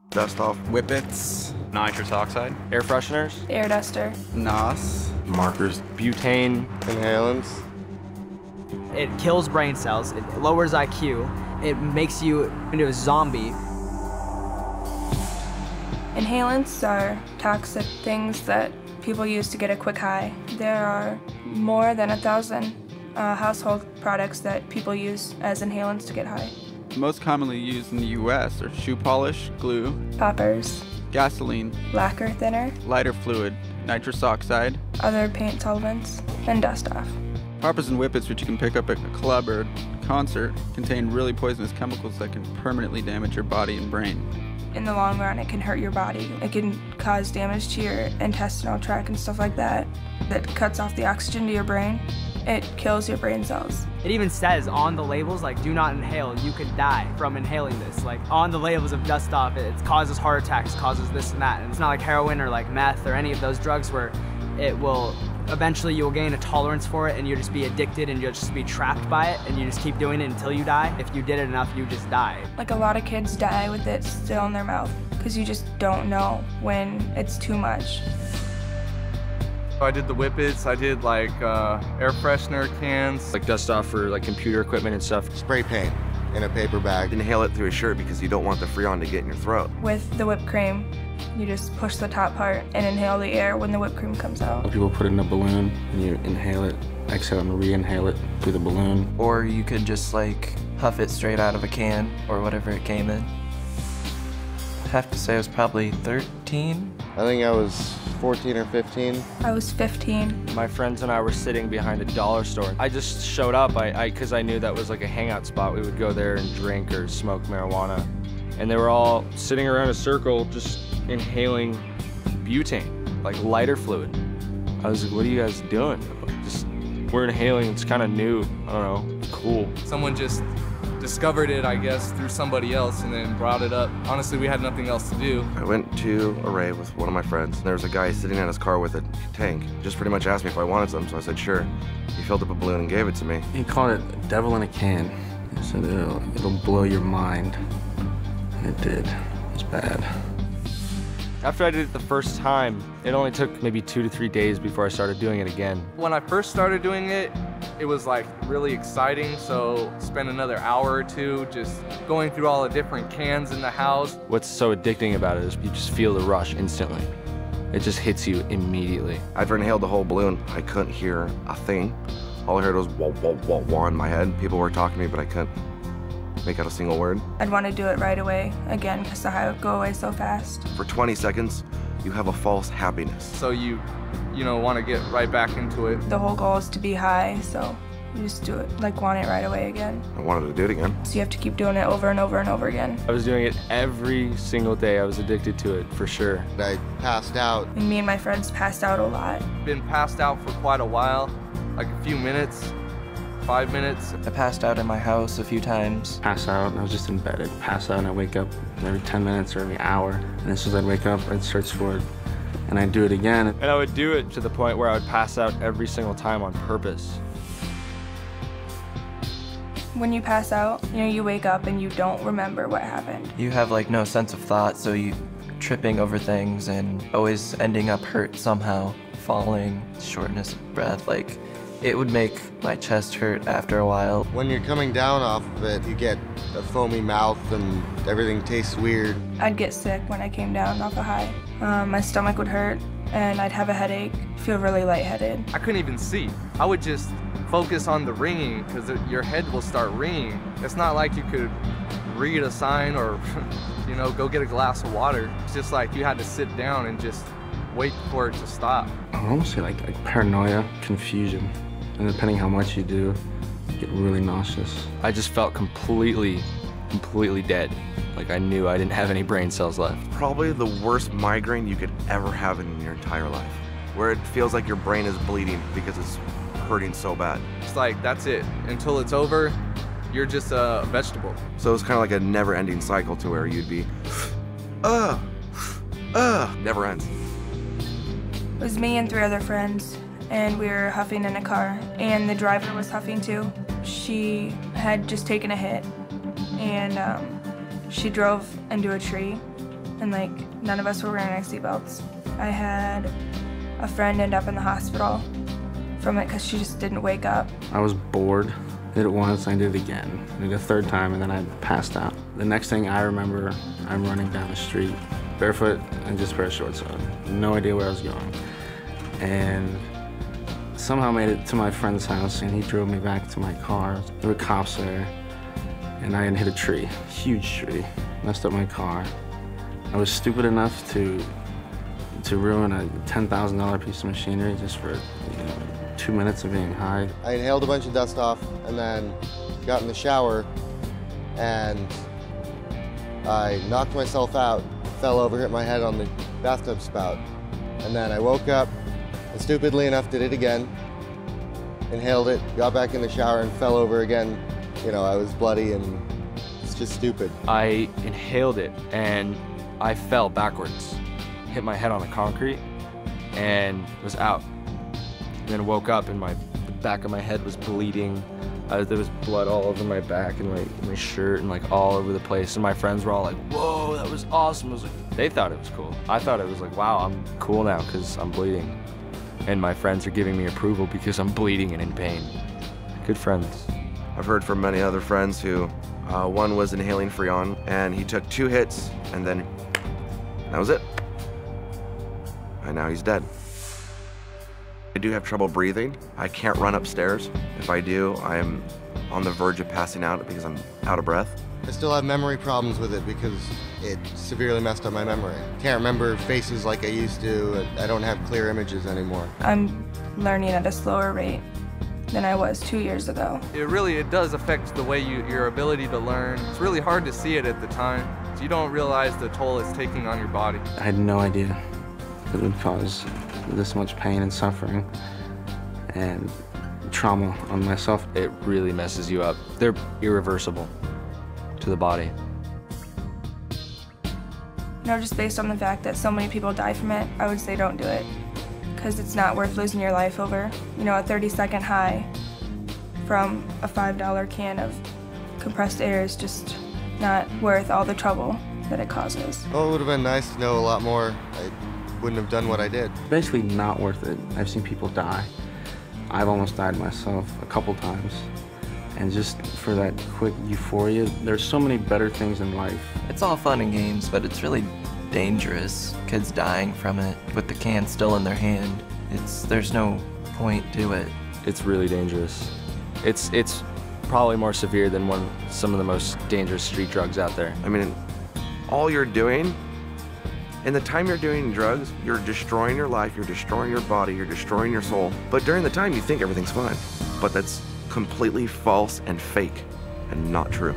Dust off. Whippets. Nitrous oxide. Air fresheners. Air duster. NOS. Markers. Butane. Inhalants. It kills brain cells, it lowers IQ, it makes you into a zombie. Inhalants are toxic things that people use to get a quick high. There are more than 1,000 household products that people use as inhalants to get high. Most commonly used in the U.S. are shoe polish, glue, Poppers, gasoline, lacquer thinner, lighter fluid, nitrous oxide. other paint solvents, and dust off. Poppers and whippets, which you can pick up at a club or concert, contain really poisonous chemicals that can permanently damage your body and brain. In the long run, it can hurt your body. It can cause damage to your intestinal tract and stuff like that. That cuts off the oxygen to your brain. It kills your brain cells. It even says on the labels, like, do not inhale, you could die from inhaling this. Like, on the labels of dust off, it causes heart attacks, causes this and that. And it's not like heroin or like meth or any of those drugs where it will, eventually you'll gain a tolerance for it and you'll just be addicted and you'll just be trapped by it and you just keep doing it until you die. If you did it enough, you just die. Like, a lot of kids die with it still in their mouth because you just don't know when it's too much. I did the whippets, I did like air freshener cans. Like dust off for like computer equipment and stuff. Spray paint in a paper bag. Inhale it through a shirt because you don't want the Freon to get in your throat. With the whipped cream, you just push the top part and inhale the air when the whipped cream comes out. People put it in a balloon and you inhale it, exhale and re-inhale it through the balloon. Or you could just like huff it straight out of a can or whatever it came in. I have to say I was probably 13. I think I was 14 or 15. I was 15. My friends and I were sitting behind a dollar store. I just showed up because I knew that was like a hangout spot. We would go there and drink or smoke marijuana. And they were all sitting around a circle just inhaling butane, like lighter fluid. I was like, what are you guys doing? Just, we're inhaling, it's kind of new. I don't know, it's cool. Someone just discovered it, I guess, through somebody else and then brought it up. Honestly, we had nothing else to do. I went to a rave with one of my friends, and there was a guy sitting in his car with a tank. Just pretty much asked me if I wanted some, so I said sure. He filled up a balloon and gave it to me. He called it devil in a can. He said it'll blow your mind. And it did. It was bad. After I did it the first time, it only took maybe 2 to 3 days before I started doing it again. When I first started doing it, it was like really exciting, so spent another hour or two just going through all the different cans in the house. What's so addicting about it is you just feel the rush instantly. It just hits you immediately. I'd inhaled the whole balloon. I couldn't hear a thing. All I heard was wah, wah, wah, wah in my head. People were talking to me, but I couldn't make out a single word. I'd want to do it right away again because the high would go away so fast. For 20 seconds, you have a false happiness. So you want to get right back into it. The whole goal is to be high, so you just do it, like, want it right away again. I wanted to do it again. So you have to keep doing it over and over and over again. I was doing it every single day. I was addicted to it, for sure. I passed out. And me and my friends passed out a lot. Been passed out for quite a while, like a few minutes, 5 minutes. I passed out in my house a few times. Pass out, and I was just in bed. I'd pass out and I'd wake up every 10 minutes or every hour. And as soon as I'd wake up, I'd search for it. And I'd do it again. And I would do it to the point where I would pass out every single time on purpose. When you pass out, you wake up and you don't remember what happened. You have like no sense of thought, so you tripping over things and always ending up hurt somehow, falling, shortness of breath, like it would make my chest hurt after a while. When you're coming down off of it, you get a foamy mouth and everything tastes weird. I'd get sick when I came down off a high. My stomach would hurt and I'd have a headache, feel really lightheaded. I couldn't even see. I would just focus on the ringing because your head will start ringing. It's not like you could read a sign or go get a glass of water. It's just like you had to sit down and just wait for it to stop. I would almost say like paranoia, confusion. And depending how much you do, you get really nauseous. I just felt completely dead. Like I knew I didn't have any brain cells left. Probably the worst migraine you could ever have in your entire life, where it feels like your brain is bleeding because it's hurting so bad. It's like, that's it. Until it's over, you're just a vegetable. So it's kind of like a never-ending cycle to where you'd be, never ends. It was me and 3 other friends, and we were huffing in a car, and the driver was huffing too. She had just taken a hit, and she drove into a tree, and like none of us were wearing our seatbelts. I had a friend end up in the hospital from it because she just didn't wake up. I was bored. Did it once, I did it again. I did it a third time, and then I passed out. The next thing I remember, I'm running down the street, barefoot and just a pair of shorts on. No idea where I was going. And somehow made it to my friend's house, and he drove me back to my car. There were cops there, and I had hit a tree, huge tree, messed up my car. I was stupid enough to ruin a $10,000 piece of machinery just for 2 minutes of being high. I inhaled a bunch of dust off and then got in the shower and I knocked myself out, fell over, hit my head on the bathtub spout. And then I woke up and stupidly enough did it again, inhaled it, got back in the shower and fell over again. You know, I was bloody and it's just stupid. I inhaled it and I fell backwards, hit my head on the concrete and was out. And then woke up and the back of my head was bleeding. There was blood all over my back and my shirt and like all over the place. And my friends were all like, whoa, that was awesome. I was like, they thought it was cool. I thought it was like, wow, I'm cool now because I'm bleeding. And my friends are giving me approval because I'm bleeding and in pain. Good friends. I've heard from many other friends who, one was inhaling Freon and he took 2 hits and then that was it. And now he's dead. I do have trouble breathing. I can't run upstairs. If I do, I'm on the verge of passing out because I'm out of breath. I still have memory problems with it because it severely messed up my memory. Can't remember faces like I used to. I don't have clear images anymore. I'm learning at a slower rate than I was 2 years ago. It does affect the way your ability to learn. It's really hard to see it at the time. So you don't realize the toll it's taking on your body. I had no idea that it would cause this much pain and suffering and trauma on myself. It really messes you up. They're irreversible to the body. Just based on the fact that so many people die from it, I would say don't do it. Because it's not worth losing your life over, a 30-second high from a $5 can of compressed air is just not worth all the trouble that it causes. Well, it would have been nice to know a lot more. I wouldn't have done what I did. Basically not worth it. I've seen people die. I've almost died myself a couple times. And just for that quick euphoria, there's so many better things in life. It's all fun and games, but it's really dangerous. Kids dying from it with the can still in their hand. There's no point to it. It's really dangerous. It's probably more severe than some of the most dangerous street drugs out there. I mean, all you're doing, in the time you're doing drugs, you're destroying your life, you're destroying your body, you're destroying your soul. But during the time, you think everything's fine. But that's completely false and fake and not true.